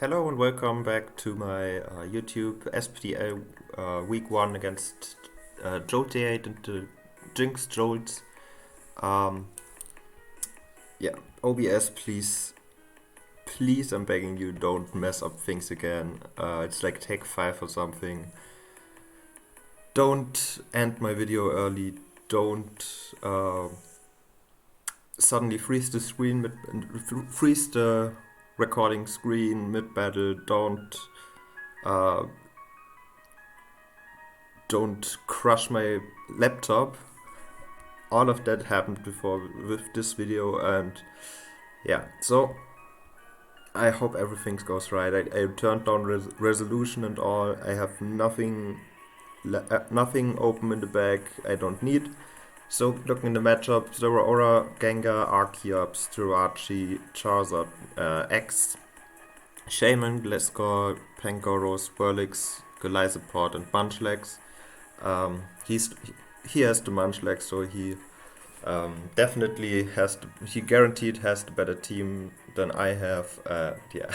Hello and welcome back to my YouTube SPDL week 1 against Jolteade and the Jynxed Jolts. Um, yeah, OBS, please, I'm begging you, don't mess up things again. It's like take 5 or something. Don't end my video early. Don't suddenly freeze the screen, freeze the recording screen mid-battle. Don't crush my laptop. All of that happened before with this video, and yeah, so I hope everything goes right. I turned down resolution and all. I have nothing open in the bag I don't need. So looking in the matchup, Zero Aura, Gengar, Archeops, Jirachi, Charizard, X, Shaman, Gliscor, Pangoro, Swirlix, Golisopod, and Munchlax. He has the Munchlax, so he definitely he guaranteed has the better team than I have. Yeah,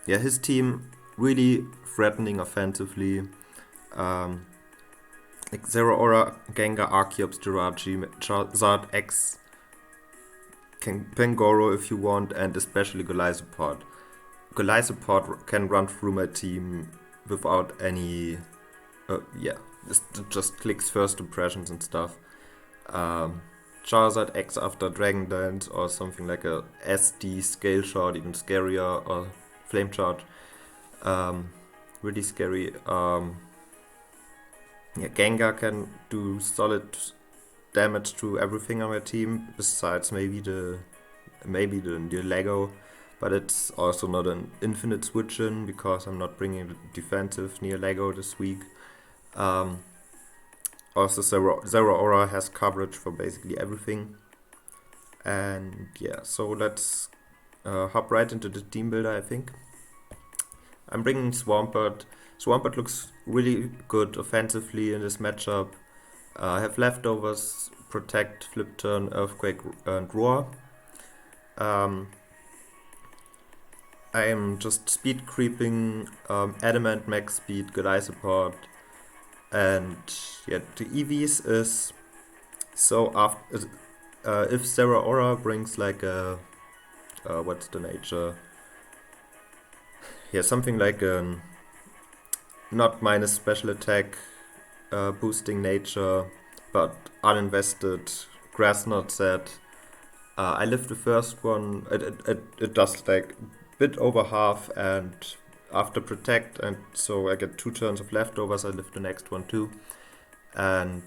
his team really threatening offensively. Like Zero Aura, Gengar, Archeops, Jirachi, Charizard, X, Pangoro if you want, and especially Golisopod. Golisopod can run through my team without any, just clicks first impressions and stuff. Charizard X after Dragon Dance or something like a SD Scale Shot, even scarier, or Flame Charge. Really scary. Gengar can do solid damage to everything on my team, besides maybe the Lego, but it's also not an infinite switch in because I'm not bringing the defensive near Lego this week. Also, Zero Aura has coverage for basically everything. And yeah, so let's hop right into the team builder, I think. I'm bringing Swampert. Swampert looks really good offensively in this matchup. I have leftovers, Protect, Flip Turn, Earthquake, and Roar. I am just speed creeping, Adamant, Max Speed, Golisopod, and yeah, the EVs is so after if Zero Aura brings like a what's the nature? Yeah, something like not minus special attack, boosting nature, but uninvested grass knot set. I lift the first one. It does like bit over half, and after protect, and so I get 2 turns of leftovers. I lift the next one too, and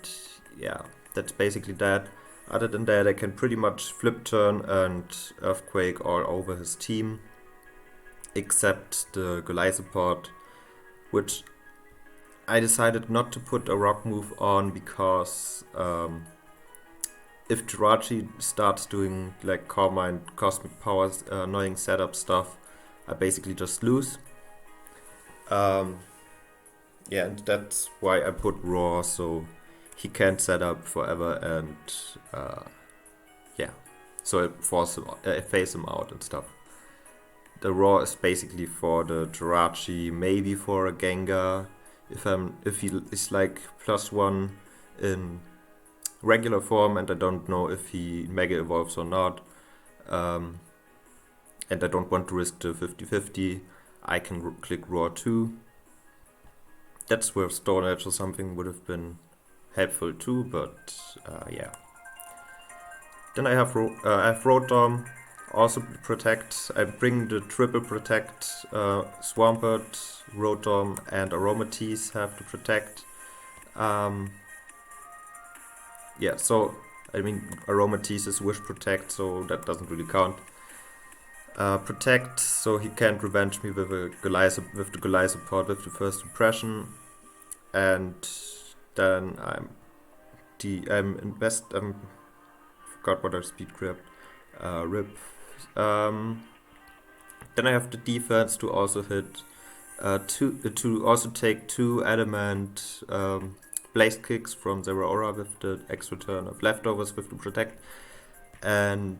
yeah, that's basically that. Other than that, I can pretty much flip turn and earthquake all over his team, except the Golisopod, which I decided not to put a rock move on because if Jirachi starts doing like Core Mind, Cosmic Powers, annoying setup stuff, I basically just lose. Yeah, and that's why I put Roar, so he can't set up forever, and yeah, so I phase him out and stuff. The Roar is basically for the Jirachi, maybe for a Gengar, if he is like +1 in regular form, and I don't know if he Mega Evolves or not, and I don't want to risk the 50-50, I can click Roar 2. That's where Stone Edge or something would have been helpful too, but yeah. Then I have Rotom, also protect. I bring the triple protect. Swampert, Rotom, and Aromatisse have to protect. Yeah, so I mean Aromatisse is wish protect, so that doesn't really count. Protect, so he can't revenge me with the Golisopod with the first impression, and then forgot what I speed grabbed. Rip. Then I have the defense to also hit to also take 2 adamant blaze kicks from Zero Aura with the extra turn of leftovers with the protect, and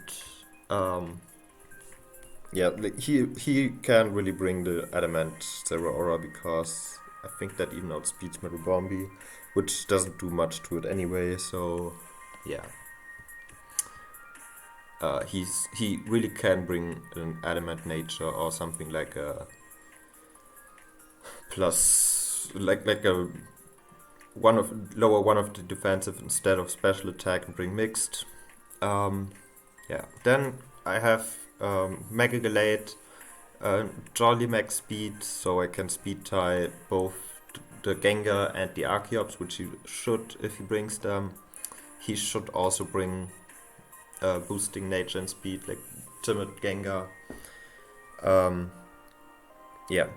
Yeah, he can really bring the Adamant Zero Aura because I think that even outspeeds Metal Bombi, which doesn't do much to it anyway. So yeah, he really can bring an Adamant Nature or something like a plus like a lower one of the defensive instead of special attack and bring mixed. Yeah, then I have Mega Galate, Jolly Max Speed, so I can speed tie both the Gengar and the Archeops, which he should if he brings them. He should also bring boosting nature and speed, like Timid Gengar. Yeah.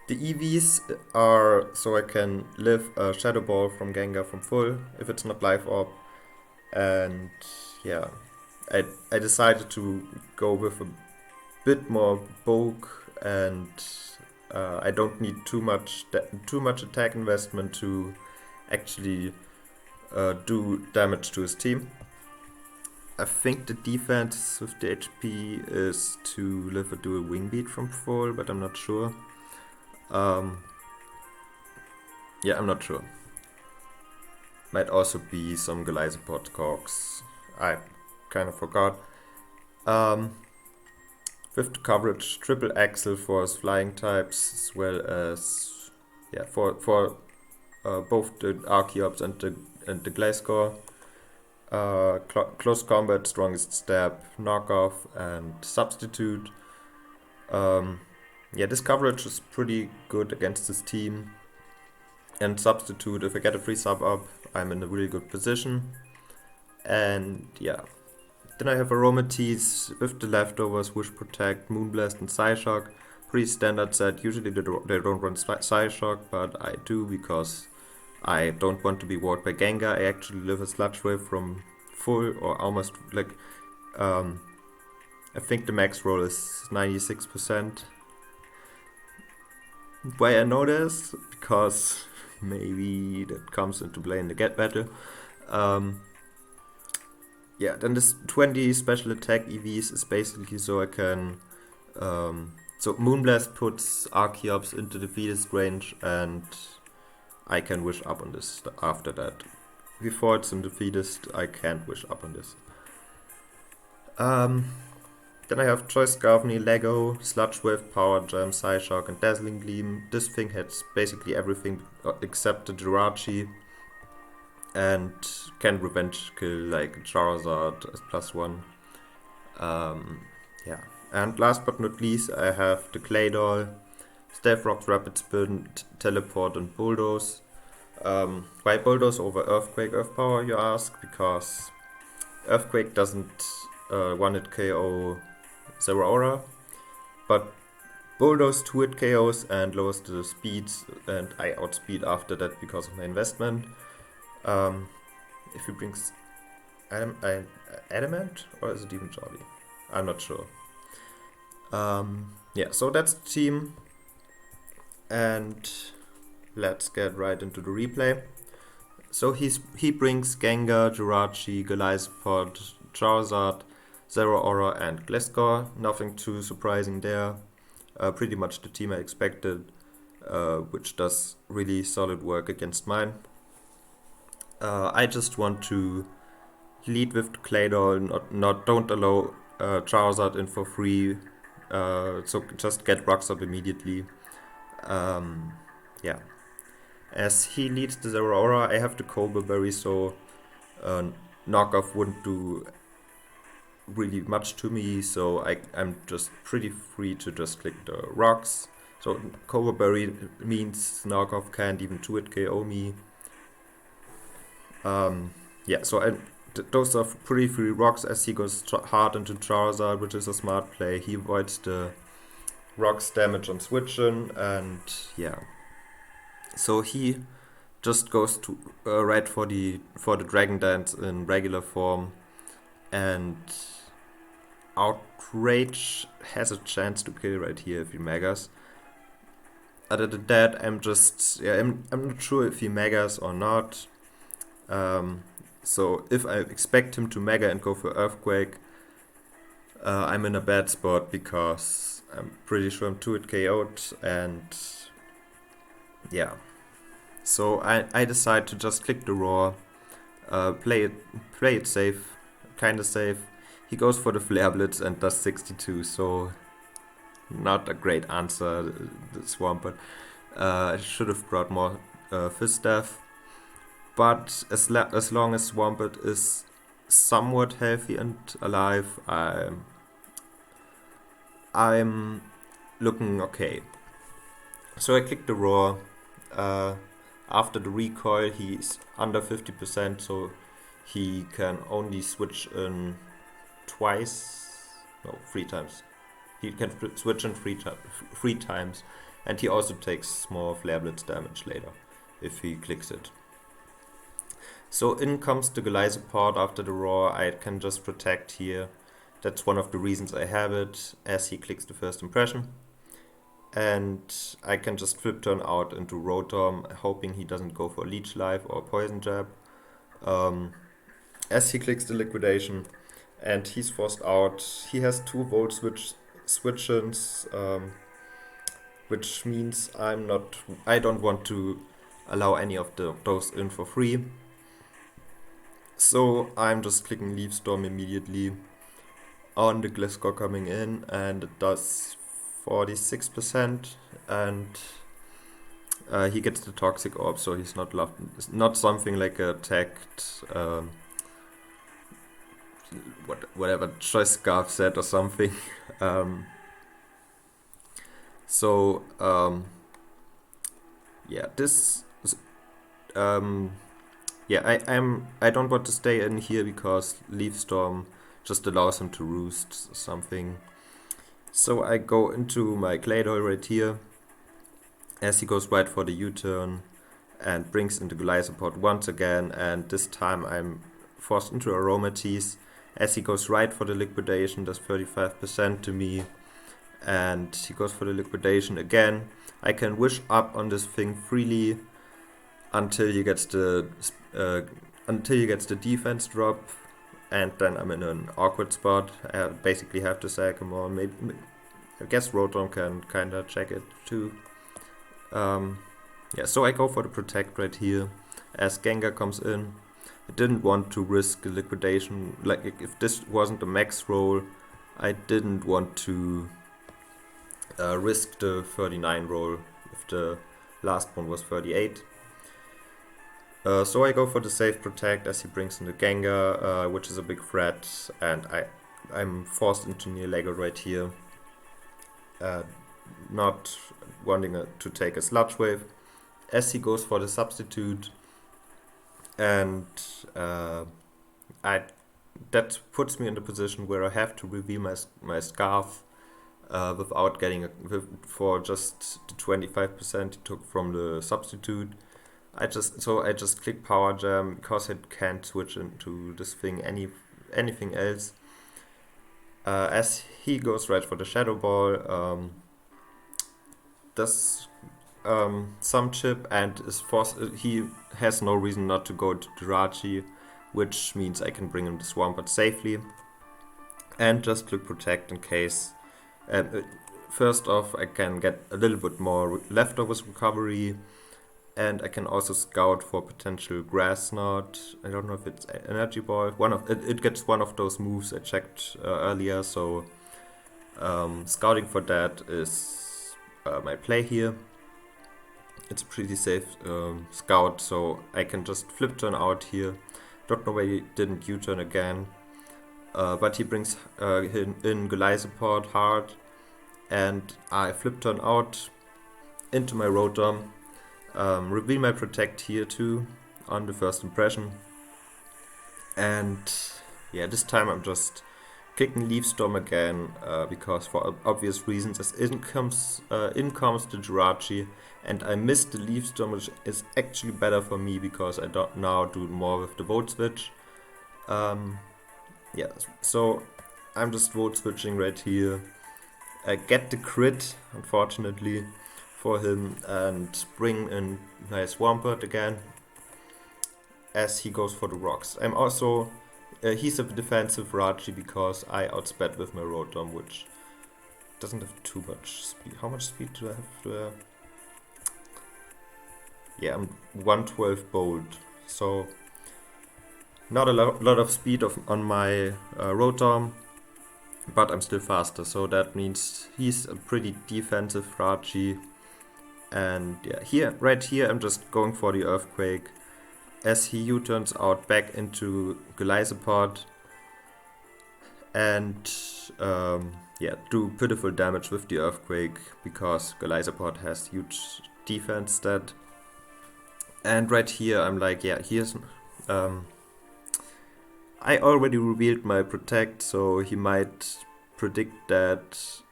The EVs are so I can live a Shadow Ball from Gengar from full if it's not life orb. And yeah, I decided to go with a bit more bulk, and I don't need too much attack investment to actually do damage to his team. I think the defense with the HP is to live a dual wing beat from full, but I'm not sure. Yeah, I'm not sure. Might also be some Glyzopod Cogs. I kind of forgot. With the coverage, triple axle for his flying types, as well as for both the Archeops and the Gliscor. Close combat, strongest stab, knockoff, and substitute. This coverage is pretty good against this team. And substitute, if I get a free sub up, I'm in a really good position. And yeah. Then I have Aromatisse with the leftovers, Wish Protect, Moonblast, and Psyshock. Pretty standard set. Usually they don't run Psyshock, but I do because I don't want to be warded by Gengar. I actually live a Sludge Wave from full or almost like. I think the max roll is 96%. Why I know this? Because maybe that comes into play in the Get Battle. Then this 20 special attack EVs is basically so I can. So Moonblast puts Archeops into the defeatist range, and I can wish up on this after that. Before it's in defeatist, I can't wish up on this. Then I have Choice Scarfney, Lego, Sludge Wave, Power Gem, Psyshock, and Dazzling Gleam. This thing has basically everything except the Jirachi, and can revenge kill like Charizard as +1. And last but not least, I have the Claydol, Stealth Rocks, Rapid Spin, Teleport, and Bulldoze. Why Bulldoze over Earthquake Earth Power, you ask? Because Earthquake doesn't one-hit KO Zero Aura, but Bulldoze 2-hit KOs and lowers the speed, and I outspeed after that because of my investment. If he brings Adamant, or is it even Jolly? I'm not sure. So that's the team, and let's get right into the replay. So he brings Gengar, Jirachi, Glyzopod, Charizard, Zero Aura, and Gliscor. Nothing too surprising there. Pretty much the team I expected, which does really solid work against mine. I just want to lead with the Claydol, don't allow Charizard in for free, so just get rocks up immediately. As he leads the Zero Aura, I have the Cobra Berry, so knockoff wouldn't do really much to me, so I'm just pretty free to just click the rocks. So Cobra Berry means knockoff can't even 2-hit KO me. Those are pretty free rocks as he goes hard into Charizard, which is a smart play. He avoids the rocks damage on switching, and so he just goes to right for the Dragon Dance in regular form, and Outrage has a chance to kill right here if he megas. Other than that, I'm not sure if he megas or not. So if I expect him to mega and go for Earthquake, I'm in a bad spot because I'm pretty sure I'm 2-hit KO'd, and yeah. So I decide to just click the raw, play it safe, kinda safe. He goes for the flare blitz and does 62, so not a great answer, the Swampert. I should have brought more fist staff, but as long as Swampert is somewhat healthy and alive, I'm looking okay. So I click the raw. After the recoil, he's under 50%, so he can only switch in three times. He can switch in three times, and he also takes more flare blitz damage later if he clicks it. So in comes the Goliath support after the raw. I can just protect here. That's one of the reasons I have it, as he clicks the first impression. And I can just flip turn out into Rotom, hoping he doesn't go for Leech Life or Poison Jab. As he clicks the liquidation, and he's forced out. He has 2 volt switch-ins, which means I don't want to allow any of those in for free. So I'm just clicking Leaf Storm immediately on the Gliscor coming in, and it does 46%, and he gets the Toxic Orb, so he's not loved. It's not something like a tagged whatever Choice Scarf set or something. Yeah, this I don't want to stay in here because Leaf Storm just allows him to roost something. So I go into my Claydol right here, as he goes right for the U-turn and brings in the Goliath support once again, and this time I'm forced into Aromatisse, as he goes right for the liquidation, does 35% to me, and he goes for the liquidation again. I can wish up on this thing freely until he gets the defense drop, and then I'm in an awkward spot. I basically have to sack him, or maybe I guess Rotom can kinda check it too. So I go for the protect right here as Gengar comes in. I didn't want to risk the liquidation. Like, if this wasn't a max roll, I didn't want to risk the 39 roll if the last one was 38. So I go for the safe protect as he brings in the Gengar, which is a big threat, and I'm forced into near Lego right here, not wanting to take a Sludge Wave, as he goes for the substitute, and that puts me in the position where I have to reveal my Scarf without getting for just the 25% he took from the substitute. I just click Power Jam because it can't switch into this thing anything else. As he goes right for the Shadow Ball, does some chip and is forced. He has no reason not to go to Jirachi, which means I can bring him the Swampert safely, and just click Protect in case. First off, I can get a little bit more leftovers recovery. And I can also scout for potential Grass Knot. I don't know if it's Energy Ball. It gets one of those moves I checked earlier. So scouting for that is my play here. It's a pretty safe scout, so I can just flip turn out here. Don't know why he didn't U-turn again, but he brings in Goliath support hard, and I flip turn out into my Rotom. Reveal my protect here too on the first impression, and yeah, this time I'm just kicking Leaf Storm again because for obvious reasons, as in comes the Jirachi, and I missed the Leaf Storm, which is actually better for me because I don't now do more with the Volt Switch. So I'm just Volt Switching right here. I get the crit, unfortunately, for him, and bring in my Swampert again as he goes for the rocks. I'm also He's a defensive Raji because I outsped with my Rotom, which doesn't have too much speed. How much speed do I have? Yeah, I'm 112 bold, so not a lot of speed on my Rotom, but I'm still faster, so that means he's a pretty defensive Raji. And yeah, right here, I'm just going for the Earthquake as he U-turns out back into Golisopod and do pitiful damage with the Earthquake because Golisopod has huge defense stat. And right here, I'm like, yeah, here's I already revealed my Protect, so he might predict that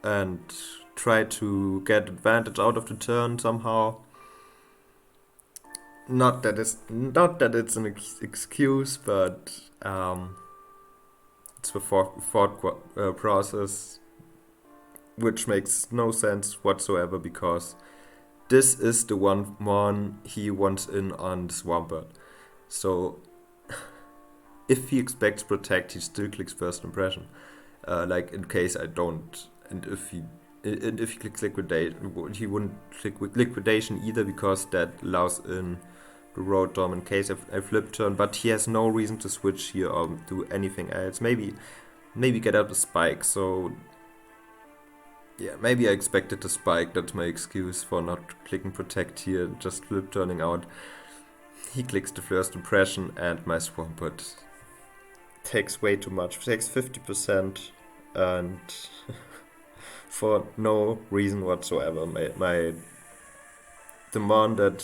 and try to get advantage out of the turn somehow. Not that it's an excuse, but it's a thought process, which makes no sense whatsoever because this is the one he wants in on the Swampert. So if he expects Protect, he still clicks First Impression. Like in case I don't, and if he clicks Liquidate, he wouldn't click Liquidation either because that allows in the Rotom in case I flip turn. But he has no reason to switch here or do anything else. Maybe get out the Spike. So yeah, maybe I expected the Spike. That's my excuse for not clicking Protect here, just flip turning out. He clicks the First Impression and my Swampert takes way too much. Takes 50% and for no reason whatsoever. The mon that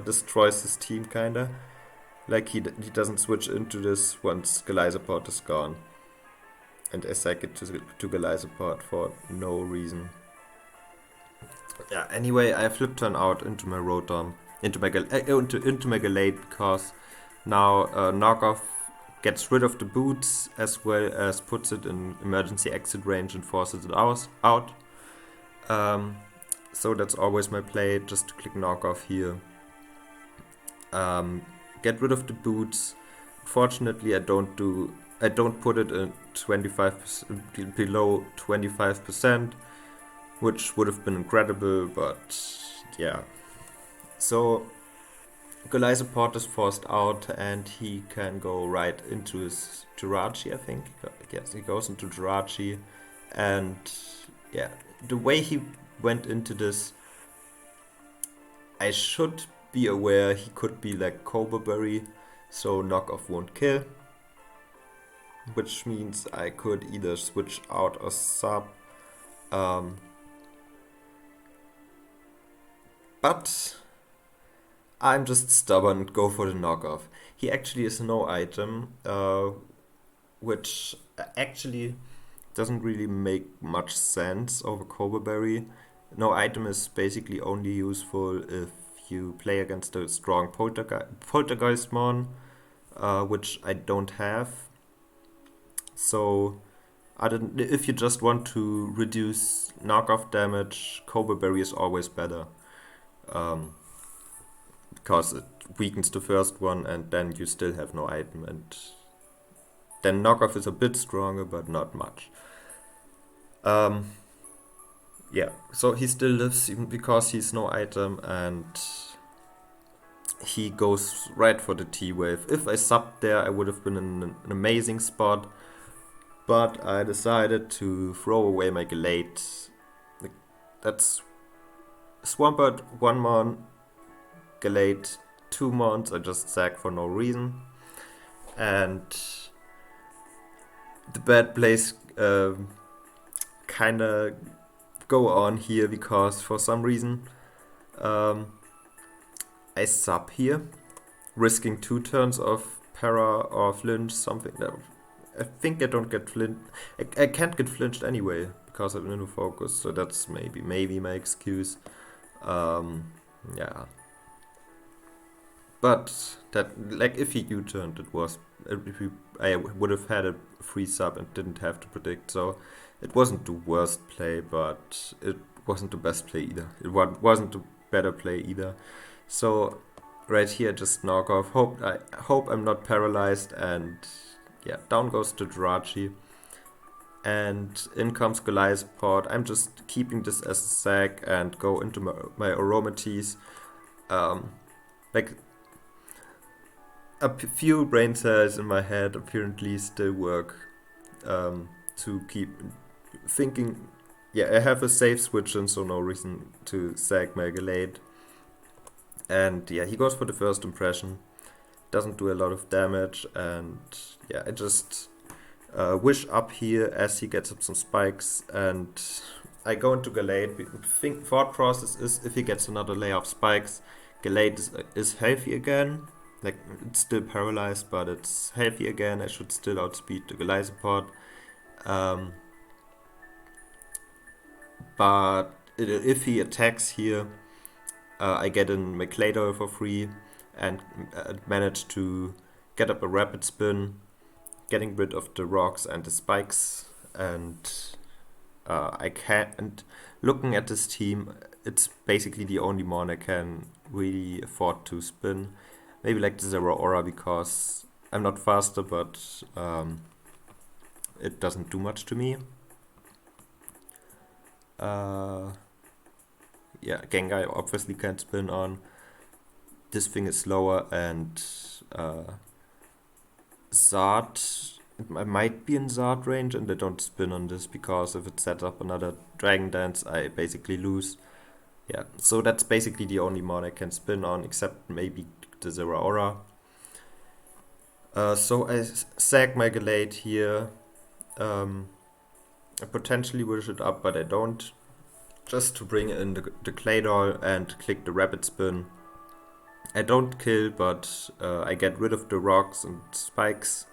destroys his team kinda. Like he doesn't switch into this once Golisopod is gone. And I sack it to Golisopod for no reason. Yeah, anyway, I flip turn out into my Rotom, into my Gallade because now Knockoff gets rid of the boots as well as puts it in emergency exit range and forces it out. So that's always my play, just to click Knockoff here. Get rid of the boots. Fortunately, I don't put it in 25% below 25%, which would have been incredible, but yeah. So Golisopod is forced out and he can go right into his Jirachi, I think. Yes, he goes into Jirachi. And yeah, the way he went into this, I should be aware he could be like Cobra Berry, so Knockoff won't kill. Which means I could either switch out or sub. But I'm just stubborn and go for the Knockoff. He actually is no item, which actually doesn't really make much sense over Cobra Berry. No item is basically only useful if you play against a strong Poltergeist mon, which I don't have. So if you just want to reduce knockoff damage, Cobra Berry is always better. Because it weakens the first one and then you still have no item, and then knockoff is a bit stronger but not much. Yeah, so he still lives even because he's no item and he goes right for the T-Wave. If I subbed there, I would have been in an amazing spot, but I decided to throw away my Gallade. That's Swampert 1 mon, Gallade 2 mons, I just sack for no reason. And the bad plays kinda go on here because for some reason I sub here, risking 2 turns of para or flinch, something that I think I don't get flinched. I can't get flinched anyway because of Nino Focus, so that's maybe my excuse. Yeah. But that, like, if he U-turned, I would have had a free sub and didn't have to predict. So it wasn't the worst play, but it wasn't the best play either. It wasn't the better play either. So right here, just knock off. I hope I'm not paralyzed, and yeah, down goes the Jirachi. And in comes Goliath support. I'm just keeping this as a sack and go into my Aromates. Like a few brain cells in my head apparently still work to keep thinking. Yeah, I have a safe switch and so no reason to sack my Jolteade. And yeah, he goes for the first impression. Doesn't do a lot of damage, and yeah, I just wish up here as he gets up some spikes, and I go into Jolteade. Thought process is if he gets another layer of spikes, Jolteade is healthy again. Like, it's still paralyzed, but it's healthy again. I should still outspeed the Goliath support. But if he attacks here, I get in my Claydol for free and manage to get up a rapid spin, getting rid of the rocks and the spikes. And I can't. And looking at this team, it's basically the only mon I can really afford to spin. Maybe like the Zero Aura because I'm not faster, but it doesn't do much to me. Yeah, Gengar obviously can't spin on. This thing is slower, and Zard, I might be in Zard range, and I don't spin on this because if it sets up another Dragon Dance, I basically lose. Yeah, so that's basically the only mon I can spin on, except maybe the Zero Aura. So I sag my Jolteade here. I potentially wish it up, but I don't. Just to bring in the Claydol and click the Rapid Spin. I don't kill, but I get rid of the rocks and spikes,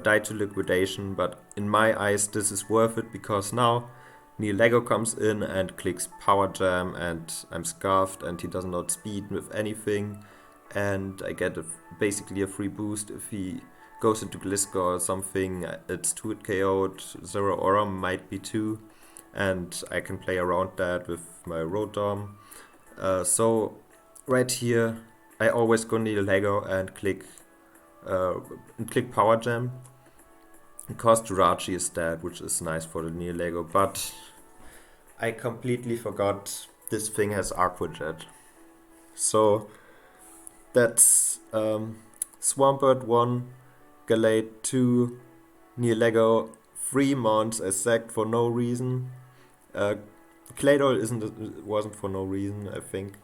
die to liquidation, but in my eyes this is worth it because now Lego comes in and clicks Power Jam and I'm scarfed and he doesn't outspeed with anything, and I get basically a free boost if he goes into Gliscor or something. It's 2-hit KO'd, Zero Aura might be 2, and I can play around that with my Rotom. So right here I always go Lego and click Power Jam because Jirachi is dead, which is nice for the Lego, but I completely forgot this thing has Aqua Jet. So that's Swampert 1, Jolteade 2, Lego 3 mons I sacked for no reason. Claydol wasn't for no reason, I think.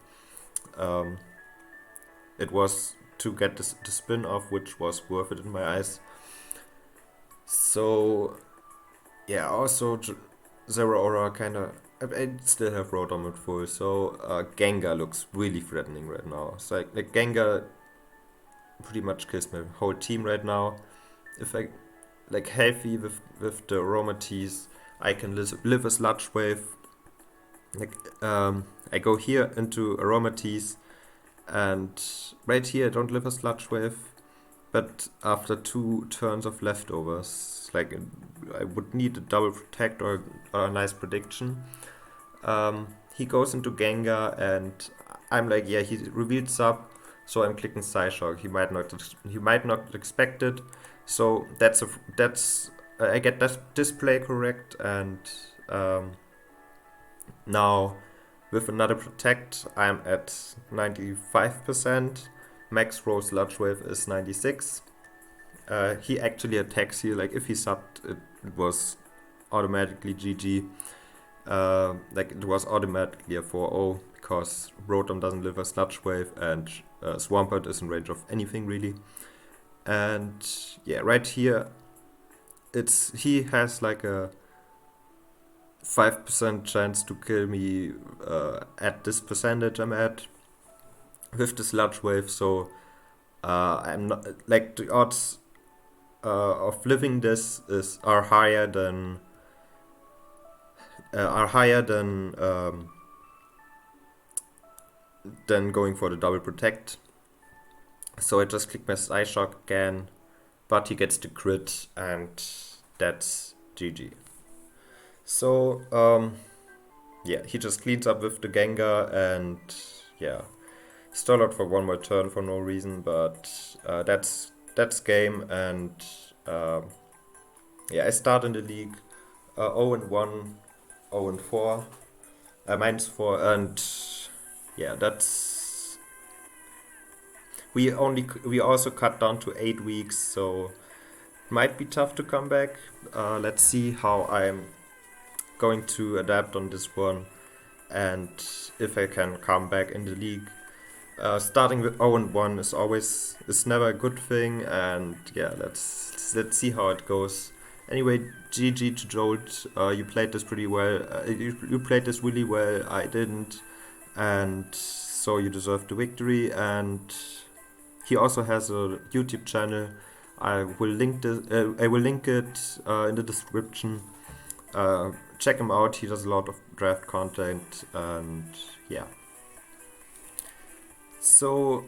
It was to get the spin off, which was worth it in my eyes. So yeah, also Zero Aura kinda, I still have Rotom at full, so Gengar looks really threatening right now. So like Gengar pretty much kills my whole team right now. If I like healthy with the Aromates, I can live a Sludge Wave. Like I go here into Aromates, and right here I don't live a Sludge Wave, but after 2 turns of leftovers, like I would need a double protect or a nice prediction. He goes into Gengar and I'm like, yeah, he revealed sub, so I'm clicking Psyshock. He might not expect it, so I get that display correct, and now with another protect I'm at 95%. Max roll Sludge Wave is 96. He actually attacks here, like if he subbed it was automatically GG. Like it was automatically a 4-0 because Rotom doesn't live a Sludge Wave and Swampert is in range of anything really. And yeah, right here he has like a 5% chance to kill me at this percentage I'm at with the Sludge Wave, so I'm not like the odds of living this are higher than going for the double protect. So I just click my Psyshock again, but he gets the crit, and that's GG. So yeah, he just cleans up with the Gengar, and yeah, stall out for one more turn for no reason, but that's game, and Yeah, I start in the league 0-1, 0-4, -4, and yeah, that's we also cut down to 8 weeks, so might be tough to come back. Let's see how I'm going to adapt on this one, and if I can come back in the league. Starting with 0-1 is never a good thing, and yeah, let's see how it goes. Anyway, GG to Jolt. You played this pretty well. You played this really well. I didn't, and so you deserve the victory. And he also has a YouTube channel. I will link it in the description. Check him out. He does a lot of draft content, and yeah. So